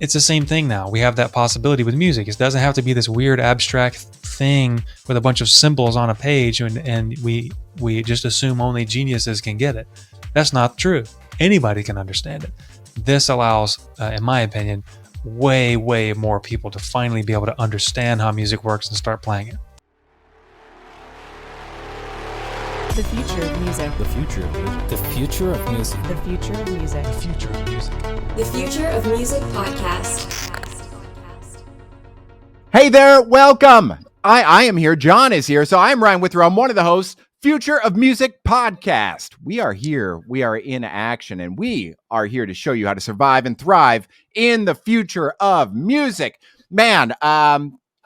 it's the same thing now. We have that possibility with music. It doesn't have to be this weird abstract thing with a bunch of symbols on a page, and we just assume only geniuses can get it. That's not true. Anybody can understand it. This allows, in my opinion, way more people to finally be able to understand how music works and start playing it. The future of music. The future of music. The future of music. The future of music. The future of music. The Future of Music podcast. Hey there, welcome. I am here. John is here. So I'm Ryan Withrow. I'm one of the hosts, Future of Music podcast. We are here. We are in action, and we are here to show you how to survive and thrive in the future of music. Man,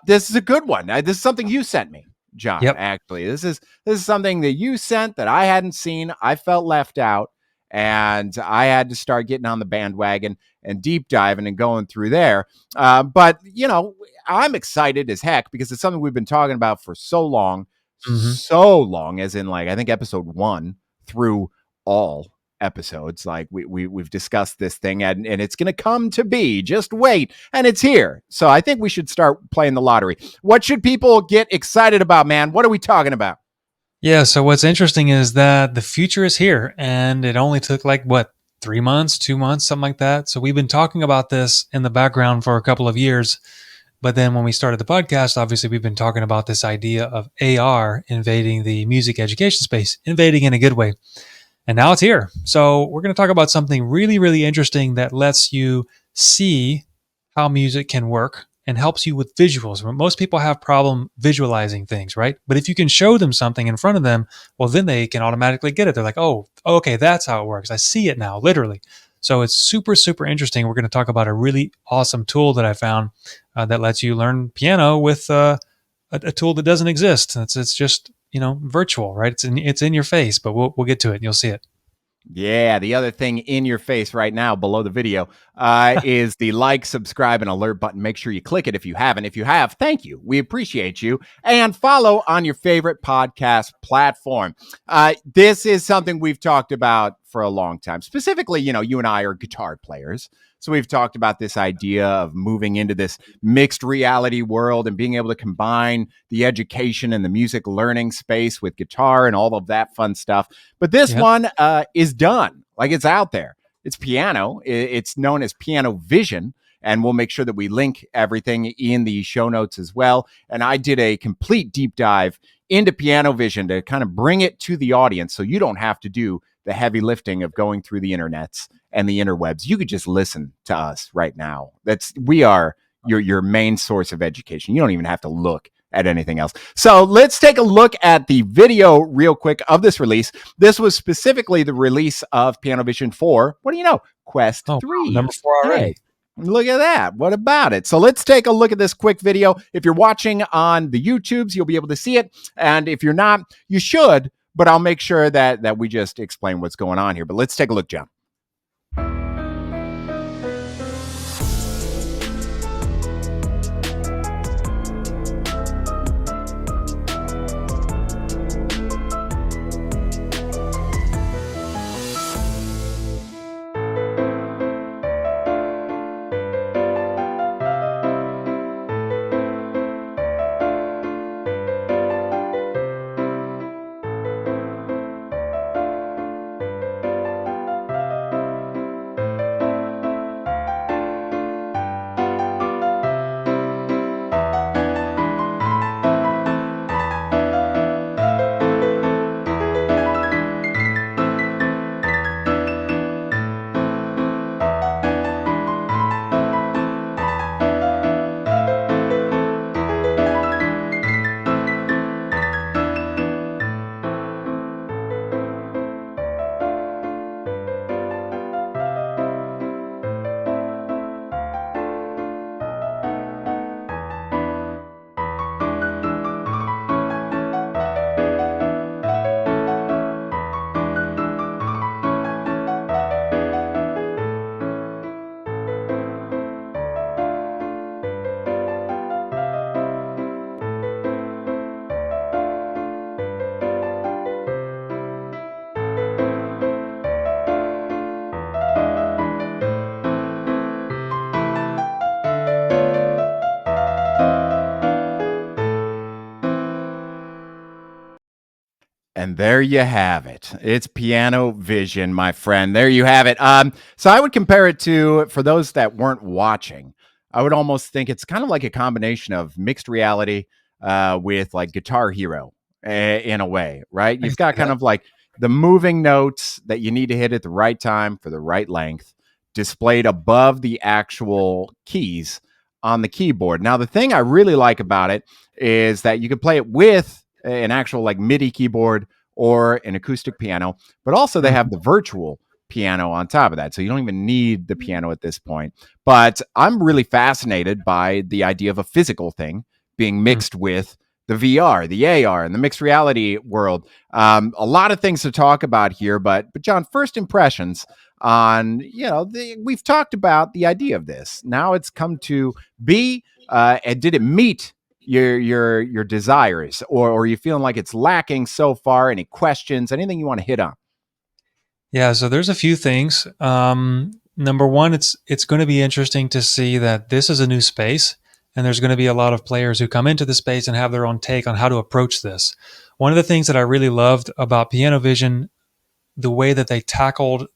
this is a good one. This is something you sent me, John. Yep. Actually, this is something that you sent that I hadn't seen. I felt left out, and I had to start getting on the bandwagon and deep diving and going through there. But you know, I'm excited as heck because it's something we've been talking about for so long, so long, as in like I think episode 1 through all episodes. Like we've discussed this thing, and it's going to come to be. Just wait, and it's here. So I think we should start playing the lottery. What should people get excited about, man? What are we talking about? Yeah, so what's interesting is that the future is here, and it only took 3 months, 2 months, something like that. So we've been talking about this in the background for a couple of years. But then when we started the podcast, obviously we've been talking about this idea of AR invading the music education space, invading in a good way. And now it's here. So we're going to talk about something really interesting that lets you see how music can work and helps you with visuals. Most people have problem visualizing things, right? But if you can show them something in front of them, well, then they can automatically get it. They're like, oh, okay, that's how it works. I see it now, literally. So it's super interesting. We're going to talk about a really awesome tool that I found that lets you learn piano with a tool that doesn't exist. It's just, virtual, right? It's in your face, but we'll get to it and you'll see it. Yeah, the other thing in your face right now below the video is the like, subscribe, and alert button. Make sure you click it if you haven't. If you have, thank you. We appreciate you. And follow on your favorite podcast platform. This is something we've talked about for a long time. Specifically, you and I are guitar players. So we've talked about this idea of moving into this mixed reality world and being able to combine the education and the music learning space with guitar and all of that fun stuff. But this one is done. Like, it's out there. It's piano. It's known as PianoVision. And we'll make sure that we link everything in the show notes as well. And I did a complete deep dive into PianoVision to kind of bring it to the audience so you don't have to do the heavy lifting of going through the internets and the interwebs. You could just listen to us right now. We are your main source of education. You don't even have to look at anything else. So let's take a look at the video real quick of this release. This was specifically the release of PianoVision 4. What do you know? Quest 3. Number 4 already. Hey, look at that. What about it? So let's take a look at this quick video. If you're watching on the YouTubes, you'll be able to see it. And if you're not, you should, but I'll make sure that we just explain what's going on here. But let's take a look, John. And there you have it. It's PianoVision, my friend. There you have it. So I would compare it to, for those that weren't watching, I would almost think it's kind of like a combination of mixed reality with like Guitar Hero in a way, right? I can You've got see kind that. of like the moving notes that you need to hit at the right time for the right length, displayed above the actual keys on the keyboard. Now, the thing I really like about it is that you can play it with an actual like MIDI keyboard or an acoustic piano, but also they have the virtual piano on top of that. So you don't even need the piano at this point. But I'm really fascinated by the idea of a physical thing being mixed with the VR, the AR, and the mixed reality world. A lot of things to talk about here, but John, first impressions on, we've talked about the idea of this. Now it's come to be, and did it meet your desires, or are you feeling like it's lacking so far? Any questions, anything you want to hit on? Yeah, so there's a few things. Number one, it's going to be interesting to see that this is a new space, and there's going to be a lot of players who come into the space and have their own take on how to approach this. One of the things that I really loved about PianoVision, the way that they tackled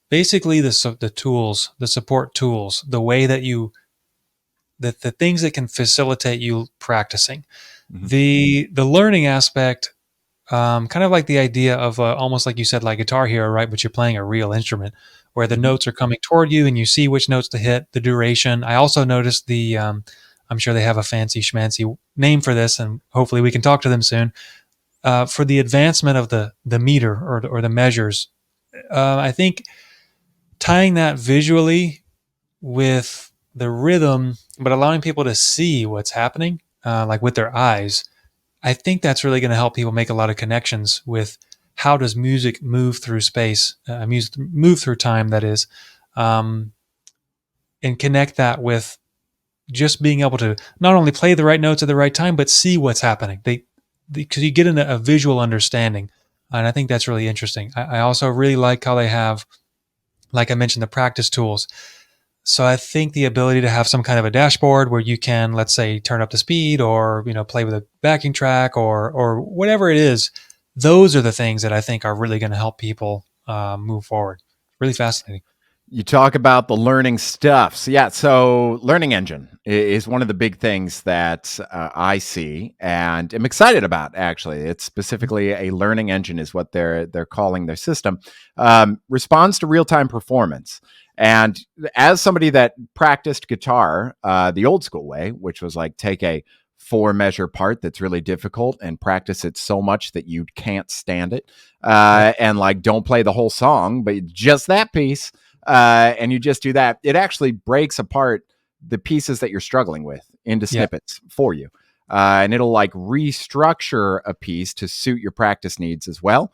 basically the tools, the support tools, the way that the things that can facilitate you practicing, the learning aspect. Kind of like the idea of almost like you said, like Guitar Hero, right? But you're playing a real instrument where the notes are coming toward you and you see which notes to hit, the duration. I also noticed I'm sure they have a fancy schmancy name for this, and hopefully we can talk to them soon, for the advancement of the meter or the measures. I think tying that visually with the rhythm, but allowing people to see what's happening, like with their eyes, I think that's really going to help people make a lot of connections with how does music move through space, move through time, that is, and connect that with just being able to not only play the right notes at the right time, but see what's happening. Because you get a visual understanding, and I think that's really interesting. I also really like how they have, like I mentioned, the practice tools. So I think the ability to have some kind of a dashboard where you can, let's say, turn up the speed or, play with a backing track or whatever it is, those are the things that I think are really going to help people move forward. Really fascinating. You talk about the learning stuff. So learning engine is one of the big things that I see and am excited about, actually. It's specifically a learning engine is what they're calling their system. Responds to real-time performance. And as somebody that practiced guitar the old school way, which was like take a 4-measure part that's really difficult and practice it so much that you can't stand it, and like don't play the whole song, but just that piece, and you just do that, it actually breaks apart the pieces that you're struggling with into snippets for you. And it'll like restructure a piece to suit your practice needs as well.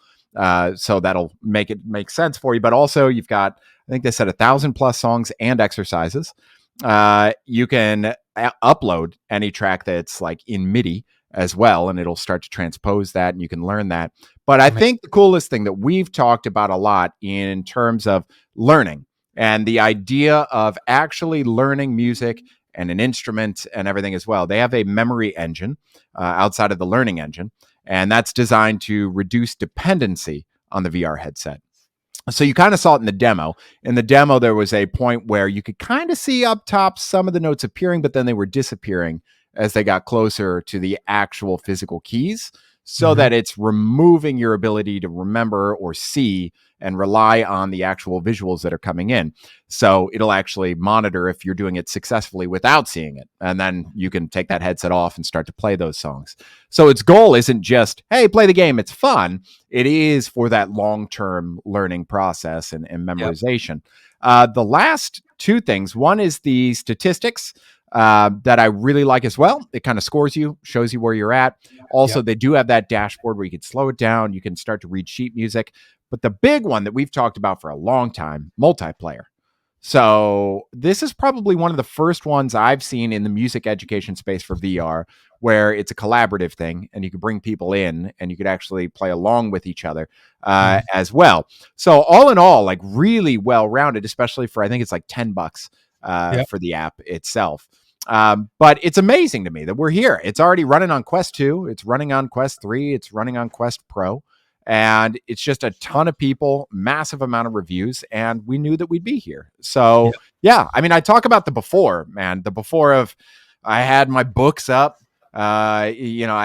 So that'll make it make sense for you. But also you've got, I think they said 1,000+ songs and exercises. You can upload any track that's like in MIDI as well, and it'll start to transpose that and you can learn that. But I think the coolest thing that we've talked about a lot in terms of learning and the idea of actually learning music and an instrument and everything as well. They have a memory engine outside of the learning engine, and that's designed to reduce dependency on the VR headset. So you kind of saw it in the demo. In the demo, there was a point where you could kind of see up top some of the notes appearing, but then they were disappearing as they got closer to the actual physical keys, so that it's removing your ability to remember or see and rely on the actual visuals that are coming in. So it'll actually monitor if you're doing it successfully without seeing it. And then you can take that headset off and start to play those songs. So its goal isn't just, hey, play the game, it's fun. It is for that long-term learning process and memorization. The last two things, one is the statistics that I really like as well. It kind of scores you, shows you where you're at. Also, they do have that dashboard where you can slow it down. You can start to read sheet music. But the big one that we've talked about for a long time, multiplayer. So this is probably one of the first ones I've seen in the music education space for VR, where it's a collaborative thing and you can bring people in and you could actually play along with each other as well. So all in all, like really well-rounded, especially for, I think it's like $10 for the app itself. But it's amazing to me that we're here. It's already running on Quest 2. It's running on Quest 3. It's running on Quest Pro. And it's just a ton of people, massive amount of reviews. And we knew that we'd be here. So, yeah, I mean, I talk about the before, man. The before of I had my books up. I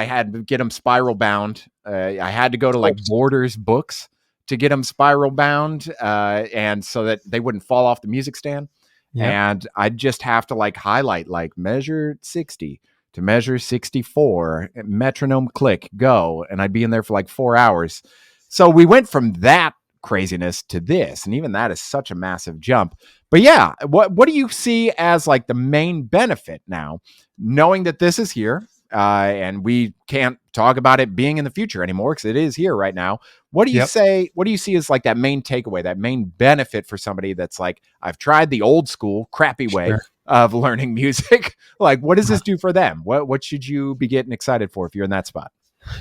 had to get them spiral bound. I had to go to like Borders Books to get them spiral bound, and so that they wouldn't fall off the music stand. Yep. And I'd just have to like highlight like measure 60 to measure 64, metronome click, go. And I'd be in there for like 4 hours. So we went from that craziness to this. And even that is such a massive jump. But yeah, what do you see as like the main benefit now, knowing that this is here? And we can't talk about it being in the future anymore because it is here right now. What do you say? What do you see as like that main takeaway, that main benefit for somebody that's like, I've tried the old school crappy way of learning music. Like, what does this do for them? What should you be getting excited for if you're in that spot?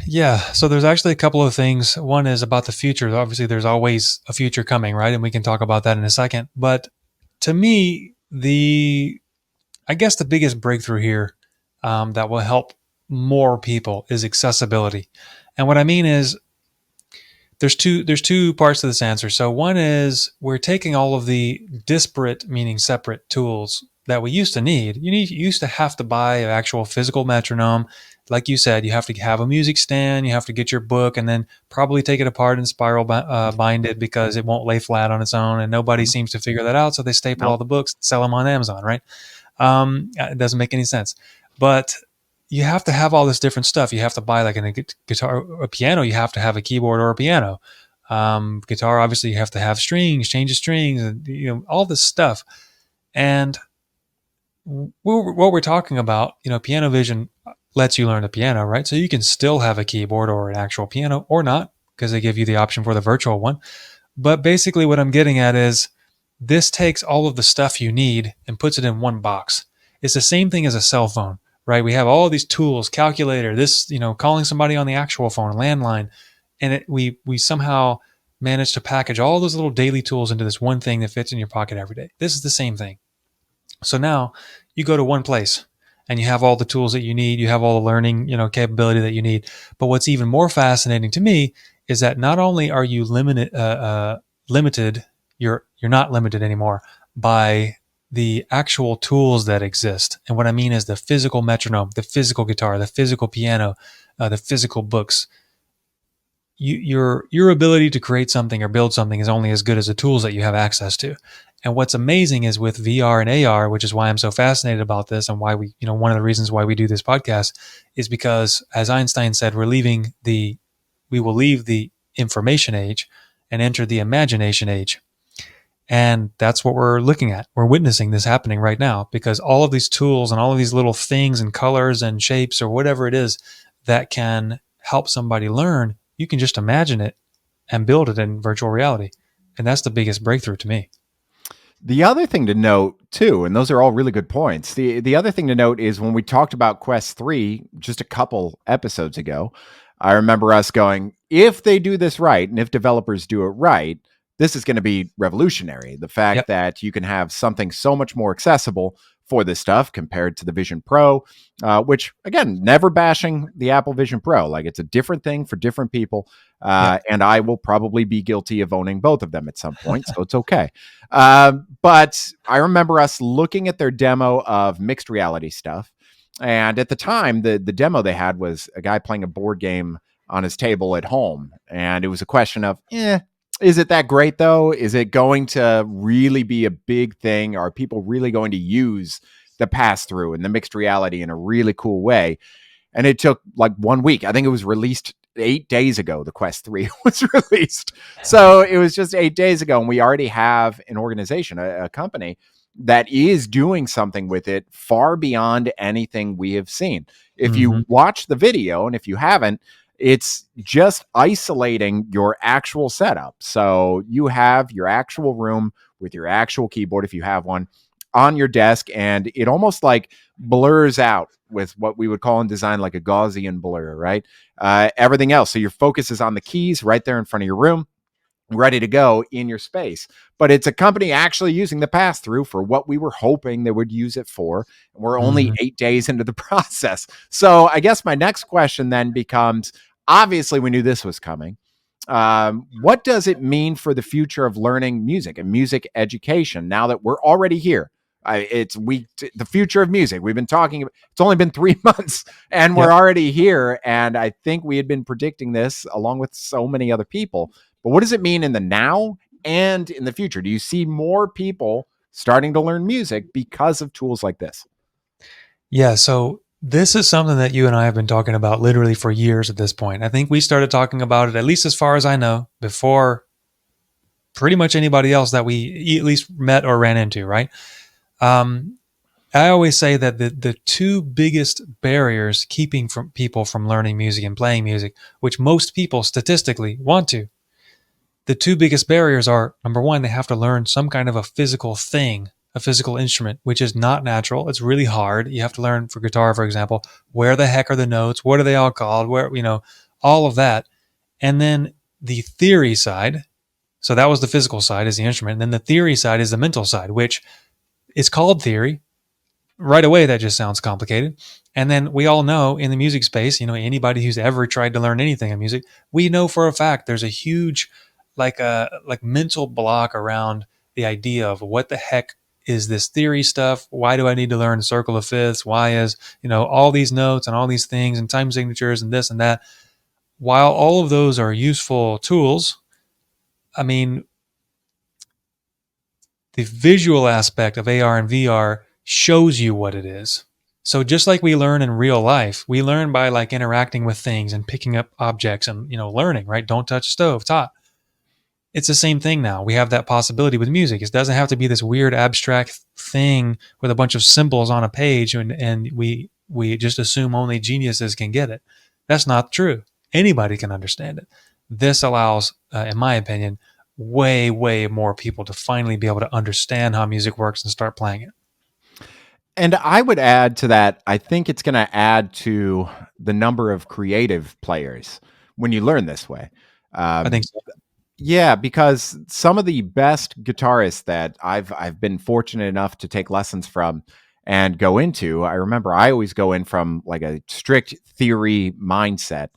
Yeah. So there's actually a couple of things. One is about the future. Obviously, there's always a future coming, right? And we can talk about that in a second. But to me, I guess the biggest breakthrough here that will help more people is accessibility. And what I mean is there's two parts to this answer. So one is we're taking all of the disparate, meaning separate tools that we used to need. You used to have to buy an actual physical metronome. Like you said, you have to have a music stand, you have to get your book and then probably take it apart and spiral bind it because it won't lay flat on its own. And nobody seems to figure that out. So they staple all the books, sell them on Amazon, right? It doesn't make any sense. But you have to have all this different stuff. You have to buy like a guitar, a piano. You have to have a keyboard or a piano. Guitar, obviously, you have to have strings, change of strings, and all this stuff. And what we're talking about, PianoVision lets you learn the piano, right? So you can still have a keyboard or an actual piano, or not, because they give you the option for the virtual one. But basically, what I'm getting at is this takes all of the stuff you need and puts it in one box. It's the same thing as a cell phone. Right, we have all these tools, calculator, this, calling somebody on the actual phone, landline, and we somehow manage to package all those little daily tools into this one thing that fits in your pocket every day. This is the same thing. So now you go to one place and you have all the tools that you need, you have all the learning, capability that you need. But what's even more fascinating to me is that not only are you limited, you're not limited anymore by the actual tools that exist. And what I mean is the physical metronome, the physical guitar, the physical piano, the physical books. Your ability to create something or build something is only as good as the tools that you have access to. And what's amazing is with VR and AR, which is why I'm so fascinated about this and why one of the reasons why we do this podcast is because, as Einstein said, we will leave the information age and enter the imagination age. And that's what we're looking at. We're witnessing this happening right now because all of these tools and all of these little things and colors and shapes or whatever it is that can help somebody learn, you can just imagine it and build it in virtual reality. And that's the biggest breakthrough to me. The other thing to note too, and those are all really good points. The other thing to note is when we talked about Quest 3 just a couple episodes ago, I remember us going, if they do this right and if developers do it right, this is going to be revolutionary. The fact that you can have something so much more accessible for this stuff compared to the Vision Pro, which again, never bashing the Apple Vision Pro. Like it's a different thing for different people. And I will probably be guilty of owning both of them at some point. So it's okay. But I remember us looking at their demo of mixed reality stuff. And at the time, the demo they had was a guy playing a board game on his table at home. And it was a question of, is it that great though? Is it going to really be a big thing? Are people really going to use the pass-through and the mixed reality in a really cool way? And it took like 1 week. I think it was released 8 days ago. The Quest 3 was released. So it was just 8 days ago. And we already have an organization, a company that is doing something with it far beyond anything we have seen. If you watch the video, and if you haven't, it's just isolating your actual setup. So you have your actual room with your actual keyboard, if you have one, on your desk, and it almost like blurs out with what we would call in design like a Gaussian blur, right? Everything else. So your focus is on the keys right there in front of your room. ready to go in your space. But it's a company actually using the pass through for what we were hoping they would use it for. And we're only 8 days into the process. So I guess my next question then becomes, obviously we knew this was coming. What does it mean for the future of learning music and music education now that we're already here? The future of music. We've been talking. It's only been 3 months, and we're already here. And I think we had been predicting this along with so many other people. But what does it mean in the now and in the future? Do you see more people starting to learn music because of tools like this? Yeah, so this is something that you and I have been talking about literally for years at this point. I think we started talking about it, at least as far as I know, before pretty much anybody else that we at least met or ran into, right? I always say that the two biggest barriers keeping from people from learning music and playing music, which most people statistically want to, the two biggest barriers are, number one, they have to learn some kind of a physical thing, a physical instrument, which is not natural. It's really hard. You have to learn for guitar, for example, where the heck are the notes? What are they all called? Where, all of that. And then the theory side. So that was the physical side, is the instrument. And then the theory side is the mental side, which is called theory. Right away, that just sounds complicated. And then we all know in the music space, anybody who's ever tried to learn anything in music, we know for a fact there's a huge like mental block around the idea of what the heck is this theory stuff? Why do I need to learn circle of fifths? Why is, all these notes and all these things and time signatures and this and that? While all of those are useful tools, I mean, the visual aspect of AR and VR shows you what it is. So just like we learn in real life, we learn by like interacting with things and picking up objects and, learning, right? Don't touch a stove, it's hot. It's the same thing now. We have that possibility with music. It doesn't have to be this weird abstract thing with a bunch of symbols on a page and we just assume only geniuses can get it. That's not true. Anybody can understand it. This allows, in my opinion, way, way more people to finally be able to understand how music works and start playing it. And I would add to that, I think it's going to add to the number of creative players when you learn this way. I think so. Yeah, because some of the best guitarists that I've been fortunate enough to take lessons from and go into, I remember I always go in from like a strict theory mindset,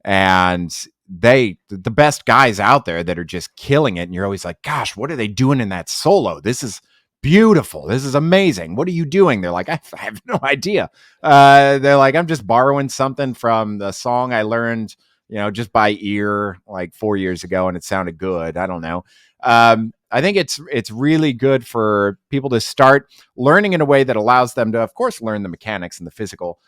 and the best guys out there that are just killing it, and you're always like, gosh, what are they doing in that solo? This is beautiful. This is amazing. What are you doing? They're like, I have no idea. They're like, I'm just borrowing something from the song I learned, just by ear like 4 years ago, and it sounded good. I don't know. I think it's really good for people to start learning in a way that allows them to, of course, learn the mechanics and the physical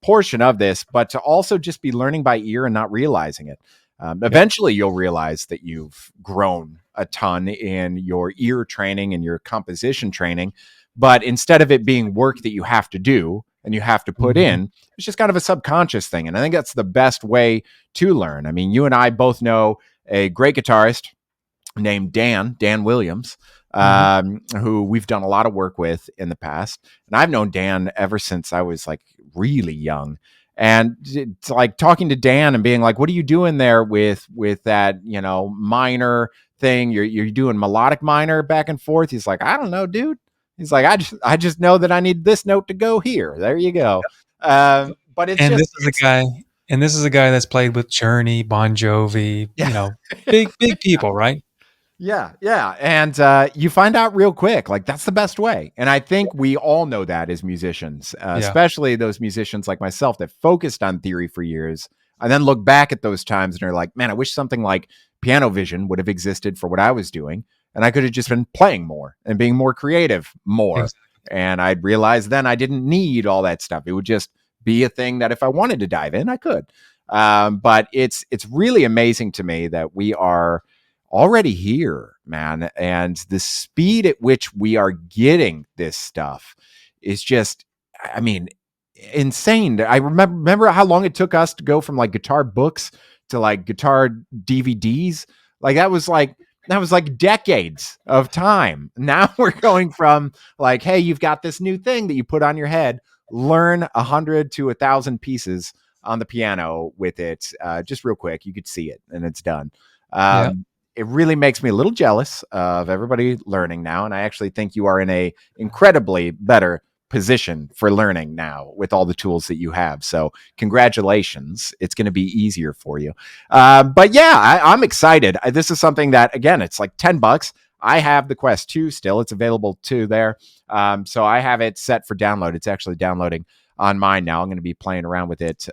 portion of this, but to also just be learning by ear and not realizing it. Eventually, you'll realize that you've grown a ton in your ear training and your composition training. But instead of it being work that you have to do and you have to put in, it's just kind of a subconscious thing. And I think that's the best way to learn. I mean, you and I both know a great guitarist named Dan Williams, who we've done a lot of work with in the past. And I've known Dan ever since I was like really young. And it's like talking to Dan and being like, what are you doing there with that, minor thing? You're doing melodic minor back and forth. He's like, I don't know, dude. He's like, I just know that I need this note to go here. There you go. But it's this is a guy that's played with Journey, Bon Jovi, big people, right? Yeah. And you find out real quick, like that's the best way. And I think we all know that as musicians, especially those musicians like myself that focused on theory for years and then look back at those times and are like, man, I wish something like PianoVision would have existed for what I was doing. And I could have just been playing more and being more creative more. Exactly. And I'd realized then I didn't need all that stuff. It would just be a thing that if I wanted to dive in, I could. But it's really amazing to me that we are already here, man. And the speed at which we are getting this stuff is just, I mean, insane. I remember how long it took us to go from like guitar books to like guitar DVDs. Like that was like decades of time. Now we're going from like, hey, you've got this new thing that you put on your head, learn 100 to 1,000 pieces on the piano with it. Just real quick, you could see it and it's done. it really makes me a little jealous of everybody learning now. And I actually think you are in a incredibly better position for learning now with all the tools that you have. So congratulations. It's going to be easier for you. But yeah, I'm excited. This is something that, again, it's like $10. I have the Quest 2 still. It's available too there. So I have it set for download. It's actually downloading on mine now. I'm going to be playing around with it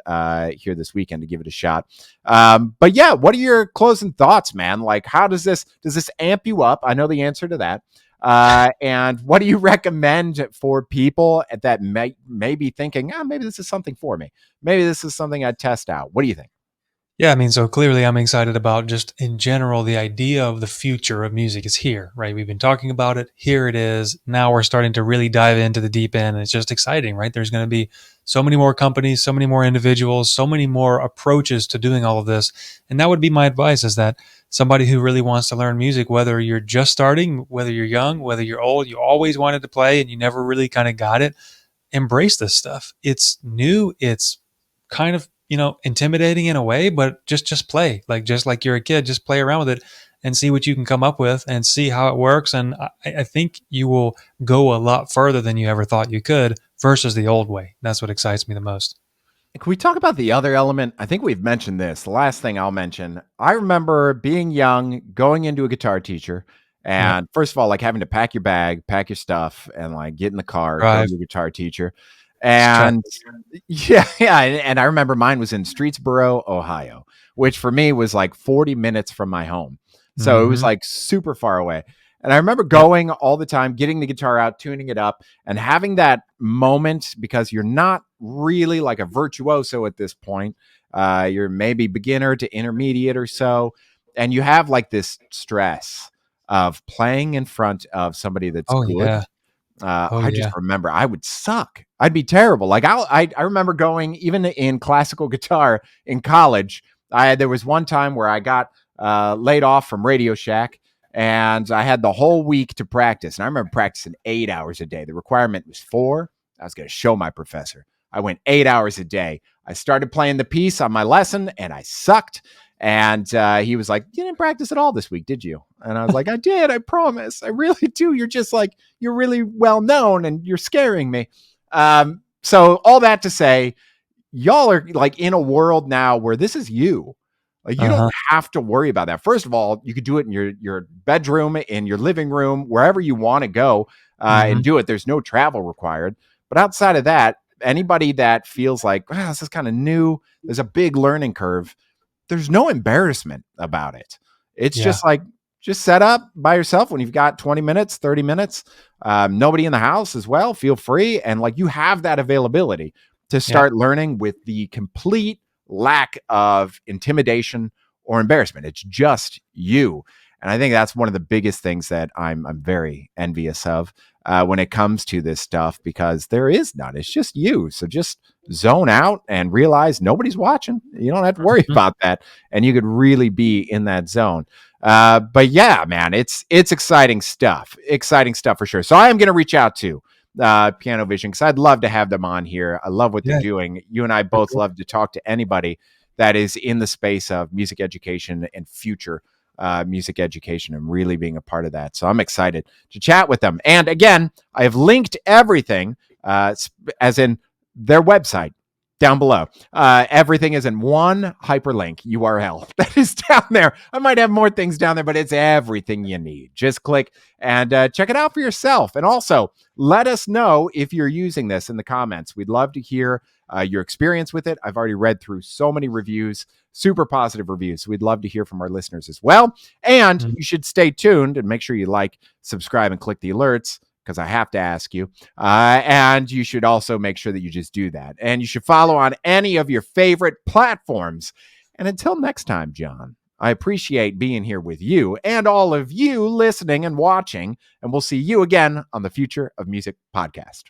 here this weekend to give it a shot. But yeah, what are your closing thoughts, man? Like, how does this amp you up? I know the answer to that. And what do you recommend for people that may be thinking, maybe this is something for me. Maybe this is something I'd test out. What do you think? Yeah, I mean, so clearly I'm excited about just in general, the idea of the future of music is here, right? We've been talking about it. Here it is. Now we're starting to really dive into the deep end. And it's just exciting, right? There's going to be so many more companies, so many more individuals, so many more approaches to doing all of this. And that would be my advice, is that somebody who really wants to learn music, whether you're just starting, whether you're young, whether you're old, you always wanted to play and you never really kind of got it, embrace this stuff. It's new. It's kind of, intimidating in a way, but just play, just like you're a kid, just play around with it and see what you can come up with and see how it works. And I think you will go a lot further than you ever thought you could versus the old way. That's what excites me the most. Can we talk about the other element? I think we've mentioned this. The last thing I'll mention, I remember being young, going into a guitar teacher, and first of all, like having to pack your bag, pack your stuff, and like get in the car, go to your guitar teacher. And yeah. And I remember mine was in Streetsboro, Ohio, which for me was like 40 minutes from my home. So it was like super far away. And I remember going all the time, getting the guitar out, tuning it up, and having that moment, because you're not really like a virtuoso at this point. You're maybe beginner to intermediate or so. And you have like this stress of playing in front of somebody that's good. Yeah. I just remember I would suck. I'd be terrible. Like I remember going even in classical guitar in college. There was one time where I got laid off from Radio Shack, and I had the whole week to practice. And I remember practicing 8 hours a day. The requirement was 4. I was going to show my professor. I went 8 hours a day. I started playing the piece on my lesson, and I sucked. And he was like, "You didn't practice at all this week, did you?" And I was like, "I did. I promise. I really do. You're just like, you're really well known and you're scaring me." So all that to say, y'all are like in a world now where this is you. Like, you don't have to worry about that. First of all, you could do it in your bedroom, in your living room, wherever you want to go and do it. There's no travel required. But outside of that, anybody that feels like, this is kind of new, there's a big learning curve, there's no embarrassment about it. It's just like, just set up by yourself when you've got 20 minutes, 30 minutes, nobody in the house as well. Feel free. And like, you have that availability to start learning with the complete lack of intimidation or embarrassment. It's just you. And I think that's one of the biggest things that I'm very envious of when it comes to this stuff, because there is none. It's just you. So just zone out and realize nobody's watching. You don't have to worry about that. And you could really be in that zone. But yeah, man, it's exciting stuff. Exciting stuff for sure. So I am going to reach out to PianoVision, because I'd love to have them on here. I love what they're doing. You and I both love to talk to anybody that is in the space of music education and future music education, and really being a part of that. So I'm excited to chat with them. And again, I have linked everything, as in their website down below. Everything is in one hyperlink URL that is down there. I might have more things down there, but it's everything you need. Just click and check it out for yourself. And also, let us know if you're using this in the comments. We'd love to hear your experience with it. I've already read through so many reviews, super positive reviews. We'd love to hear from our listeners as well. And you should stay tuned and make sure you like, subscribe, and click the alerts, because I have to ask you. And you should also make sure that you just do that. And you should follow on any of your favorite platforms. And until next time, John, I appreciate being here with you and all of you listening and watching. And we'll see you again on the Future of Music podcast.